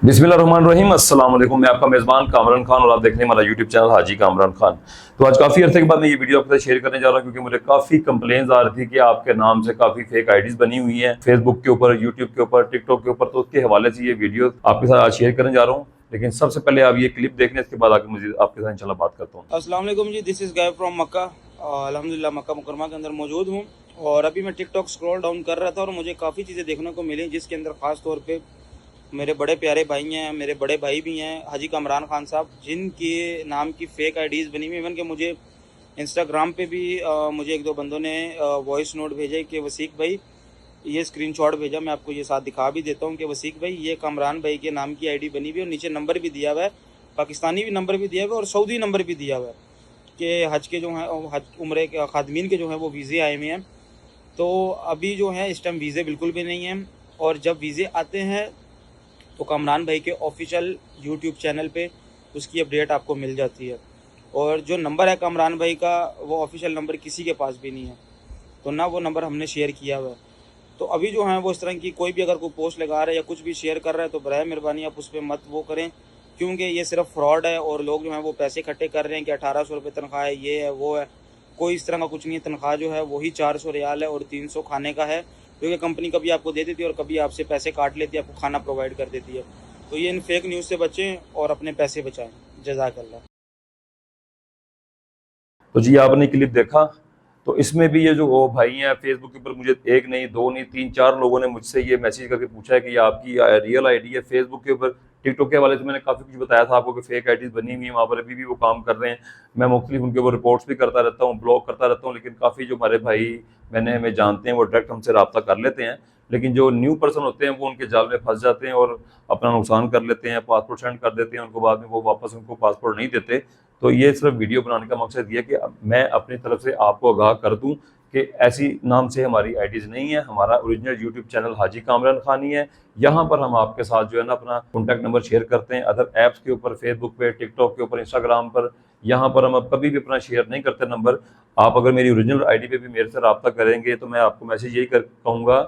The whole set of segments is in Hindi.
बिस्मिल्लाहिर्रहमानिर्रहीम। अस्सलाम वालेकुम। मैं आपका मेज़बान कामरान खान और आप देख रहे हैं हमारा यूट्यूब चैनल हाजी कामरान खान। तो आज काफ़ी अर्से के बाद मैं ये वीडियो आपके साथ शेयर करने जा रहा हूँ क्योंकि मुझे काफ़ी कंप्लेंट्स आ रही थी कि आपके नाम से काफ़ी फेक आईडीज़ बनी हुई हैं फेसबुक के ऊपर, यूट्यूब के ऊपर, टिकटॉक के ऊपर। तो उसके हवाले से ये वीडियो आपके साथ आज शेयर करने जा रहा हूँ। लेकिन सबसे पहले आप ये क्लिप देख लें, इसके बाद आगे मुझे आपके साथ इंशाल्लाह बात करता हूँ। अस्सलाम वालेकुम जी, दिस इज़ गाय फ्रॉम मक्का। अल्हम्दुलिल्लाह मक्का मुकरमा के अंदर मौजूद हूँ और अभी मैं टिकटॉक स्क्रॉल डाउन कर रहा था और मुझे काफ़ी चीज़ें देखने को मिली, जिसके अंदर ख़ास तौर पे मेरे बड़े प्यारे भाई हैं, मेरे बड़े भाई भी हैं हाजी कामरान खान साहब, जिनके नाम की फ़ेक आईडीज़ बनी हुई। इवन कि मुझे इंस्टाग्राम पे भी मुझे एक दो बंदों ने वॉइस नोट भेजे कि वसीक भाई, ये स्क्रीनशॉट भेजा, मैं आपको ये साथ दिखा भी देता हूँ कि वसीक भाई ये कामरान भाई के नाम की आईडी बनी हुई है और नीचे नंबर भी दिया हुआ है, पाकिस्तानी भी नंबर भी दिया हुआ है और सऊदी नंबर भी दिया हुआ है कि हज के जो हैं हज उम्रे के खादमीन के जो हैं वो वीज़े आए हुए हैं। तो अभी जो है इस टाइम वीज़े बिल्कुल भी नहीं हैं और जब वीज़े आते हैं तो कामरान भाई के ऑफिशियल यूट्यूब चैनल पे उसकी अपडेट आपको मिल जाती है। और जो नंबर है कामरान भाई का, वो ऑफिशियल नंबर किसी के पास भी नहीं है, तो ना वो नंबर हमने शेयर किया हुआ है। तो अभी जो है वो इस तरह की कोई भी अगर कोई पोस्ट लगा रहा है या कुछ भी शेयर कर रहा है तो बराए मेहरबानी आप उस पर मत वो करें, क्योंकि ये सिर्फ फ्रॉड है और लोग जो हैं वो पैसे इकट्ठे कर रहे हैं कि 1800 रुपये तनख्वाह है, ये है वो है। कोई इस तरह का कुछ नहीं है। तनख्वाह जो है वही 400 रियाल है और 300 खाने का है, क्योंकि कंपनी कभी आपको दे देती है और कभी आपसे पैसे काट लेती है, आपको खाना प्रोवाइड कर देती है। तो ये इन फेक न्यूज़ से बचें और अपने पैसे बचाएं। जज़ाकल्लाह। तो जी आपने क्लिप देखा, तो इसमें भी ये जो वो भाई हैं फेसबुक के ऊपर, मुझे एक नहीं, दो नहीं, तीन चार लोगों ने मुझसे ये मैसेज करके पूछा है कि ये आपकी रियल आईडी है फेसबुक के ऊपर। टिकटॉक के हवाले से मैंने काफ़ी कुछ बताया था आपको कि फेक आईडीज बनी हुई हैं, वहाँ पर अभी भी वो काम कर रहे हैं। मैं मुख्तलिफ उनके ऊपर रिपोर्ट्स भी करता रहता हूँ, ब्लॉग करता रहता हूँ, लेकिन काफ़ी जो हमारे भाई बहने हमें जानते हैं वो डायरेक्ट हमसे रब्ता कर लेते हैं। लेकिन जो न्यू पर्सन होते हैं वो उनके जाल में फंस जाते हैं और अपना नुकसान कर लेते हैं, पासपोर्ट सेंड कर देते हैं उनको, बाद में वो वापस उनको पासपोर्ट नहीं देते। तो ये सिर्फ वीडियो बनाने का मकसद ये है कि मैं अपनी तरफ से आपको आगाह कर दूं कि ऐसी नाम से हमारी आईडीज़ नहीं है। हमारा ओरिजिनल यूट्यूब चैनल हाजी कामरान खान ही है। यहाँ पर हम आपके साथ जो है ना अपना कॉन्टैक्ट नंबर शेयर करते हैं अदर ऐप्स के ऊपर, फेसबुक पे, टिकटॉक के ऊपर, इंस्टाग्राम पर। यहाँ पर हम अब कभी भी अपना शेयर नहीं करते नंबर। आप अगर मेरी ओरिजिनल आईडी पे भी मेरे से रब्ता करेंगे तो मैं आपको मैसेज यही कहूँगा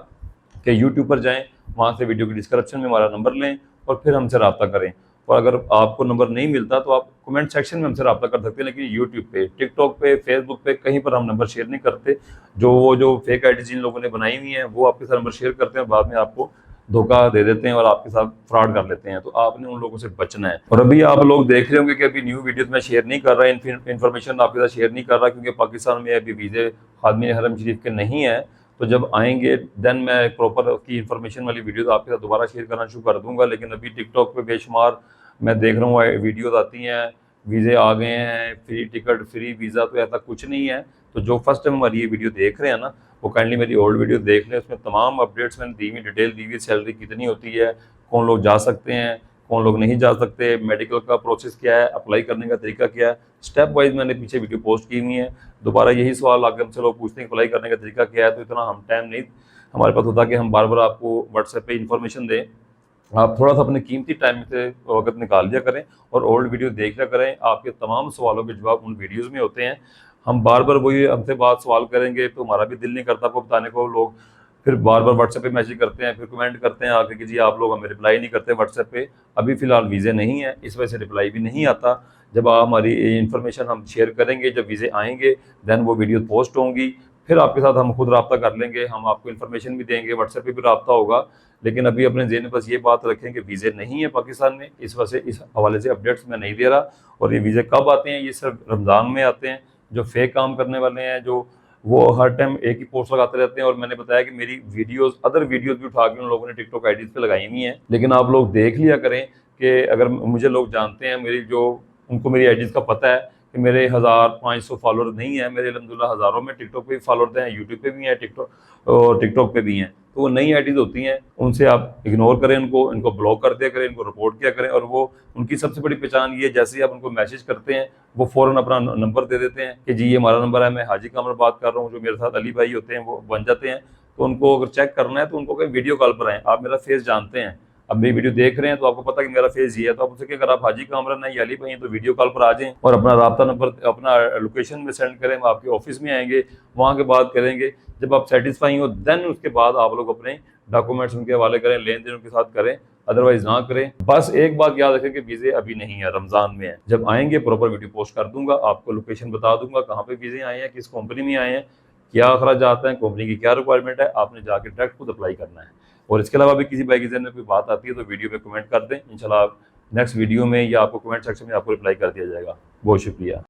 कि यूट्यूब पर जाएँ, वहाँ से वीडियो की डिस्क्रिप्शन में हमारा नंबर लें और फिर हमसे रब्ता करें। और अगर आपको नंबर नहीं मिलता तो आप कमेंट सेक्शन में हमसे रब्ता कर सकते हैं, लेकिन यूट्यूब पे, टिकटॉक पे, फेसबुक पे कहीं पर हम नंबर शेयर नहीं करते। जो फेक आईडी जिन लोगों ने बनाई हुई हैं वो आपके साथ नंबर शेयर करते हैं और बाद में आपको धोखा दे देते हैं और आपके साथ फ्रॉड कर लेते हैं। तो आपने उन लोगों से बचना है। और अभी आप लोग देख रहे होंगे कि अभी न्यू वीडियोस में शेयर नहीं कर रहा, इन्फॉर्मेशन आपके साथ शेयर नहीं कर रहा, क्योंकि पाकिस्तान में अभी वीज़े खादमी हरम शरीफ के नहीं है। तो जब आएंगे देन मैं एक प्रॉपर की इन्फॉर्मेशन वाली वीडियोस आपके साथ दोबारा शेयर करना शुरू कर दूंगा। लेकिन अभी टिकटॉक पे बेशुमार मैं देख रहा हूँ वीडियोस आती हैं, वीज़े आ गए हैं, फ्री टिकट, फ्री वीज़ा। तो ऐसा कुछ नहीं है। तो जो फर्स्ट टाइम हमारी ये वीडियो देख रहे हैं ना, वो काइंडली मेरी ओल्ड वीडियो देख लें। उसमें तमाम अपडेट्स मैंने दी हुई, डिटेल दी हुई, सैलरी कितनी होती है, कौन लोग जा सकते हैं, कौन लोग नहीं जा सकते, मेडिकल का प्रोसेस क्या है, अप्लाई करने का तरीका क्या है, स्टेप वाइज मैंने पीछे वीडियो पोस्ट की हुई है। दोबारा यही सवाल आगे हमसे लोग पूछते हैं अप्लाई करने का तरीका क्या है, तो इतना हम टाइम नहीं हमारे पास होता कि हम बार बार आपको व्हाट्सएप पे इन्फॉर्मेशन दें। आप थोड़ा सा अपने कीमती टाइम से वक्त निकाल लिया करें और ओल्ड वीडियो देख लिया करें। आपके तमाम सवालों के जवाब उन वीडियोज़ में होते हैं। हम बार बार वही हमसे बात सवाल करेंगे तो हमारा भी दिल नहीं करता आपको बताने को। लोग फिर बार बार व्हाट्सएप पे मैसेज करते हैं, फिर कमेंट करते हैं आके कि जी आप लोग हमें रिप्लाई नहीं करते व्हाट्सएप पे। अभी फ़िलहाल वीज़े नहीं है, इस वजह से रिप्लाई भी नहीं आता। जब आप हमारी इन्फॉर्मेशन हम शेयर करेंगे, जब वीज़े आएंगे देन वो वीडियो पोस्ट होंगी, फिर आपके साथ हम खुद रब्ता कर लेंगे, हम आपको इन्फॉर्मेशन भी देंगे, व्हाट्सएप पे भी रब्ता होगा। लेकिन अभी अपने ज़हन में बस ये बात रखें कि वीज़े नहीं है पाकिस्तान में, इस वजह से इस हवाले से अपडेट्स मैं नहीं दे रहा। और ये वीज़े कब आते हैं, ये सिर्फ रमज़ान में आते हैं। जो फेक काम करने वाले हैं, जो वो हर टाइम एक ही पोस्ट लगाते रहते हैं। और मैंने बताया कि मेरी वीडियोज़, अदर वीडियोज़ भी उठा के उन लोगों ने टिकटॉक आईडीज़ पे लगाई हुई हैं। लेकिन आप लोग देख लिया करें कि अगर मुझे लोग जानते हैं, मेरी जो उनको मेरी आईडीज़ का पता है कि मेरे 1500 फॉलोअर नहीं है, मेरे अल्हम्दुलिल्लाह हज़ारों में टिकटॉक पे भी फॉलोअर्स हैं, यूट्यूब पे भी हैं, टिकटॉक पे भी हैं। तो वो नई आईडीज़ होती हैं, उनसे आप इग्नोर करें, इनको ब्लॉक कर दिया करें, इनको रिपोर्ट किया करें। और वो उनकी सबसे बड़ी पहचान ये है, जैसे ही आप उनको मैसेज करते हैं वो फ़ौरन अपना नंबर दे देते हैं कि जी ये हमारा नंबर है, मैं हाजी कामर बात कर रहा हूँ। जो मेरे साथ अली भाई होते हैं वो बन जाते हैं। तो उनको अगर चेक करना है तो उनको कहीं वीडियो कॉल पर आएँ, आप मेरा फेस जानते हैं, अब मेरी वीडियो देख रहे हैं तो आपको पता है कि मेरा फेस ये है। तो आप उनसे कि अगर आप हाजी कामरान नहीं अली भाई हैं तो वीडियो कॉल पर आ जाएं और अपना राब्ता नंबर, अपना लोकेशन में सेंड करें। हम आपके ऑफिस में आएंगे, वहाँ के बात करेंगे। जब आप सेटिस्फाई हो देन उसके बाद आप लोग अपने डॉक्यूमेंट्स उनके हवाले करें, लेन देन उनके साथ करें, अदरवाइज ना करें। बस एक बात याद रखें कि वीज़े अभी नहीं है, रमज़ान में है। जब आएंगे प्रॉपर वीडियो पोस्ट कर दूंगा, आपको लोकेशन बता दूंगा कहाँ पे वीज़े आए हैं, किस कंपनी में आए हैं, क्या अखराज आते हैं, कंपनी की क्या रिक्वायरमेंट है, आपने जाके डायरेक्ट खुद अप्लाई करना है। और इसके अलावा भी किसी भाई के ज़हन में कोई बात आती है तो वीडियो में कमेंट कर दें, इंशाल्लाह नेक्स्ट वीडियो में या आपको कमेंट सेक्शन में आपको रिप्लाई कर दिया जाएगा। बहुत शुक्रिया।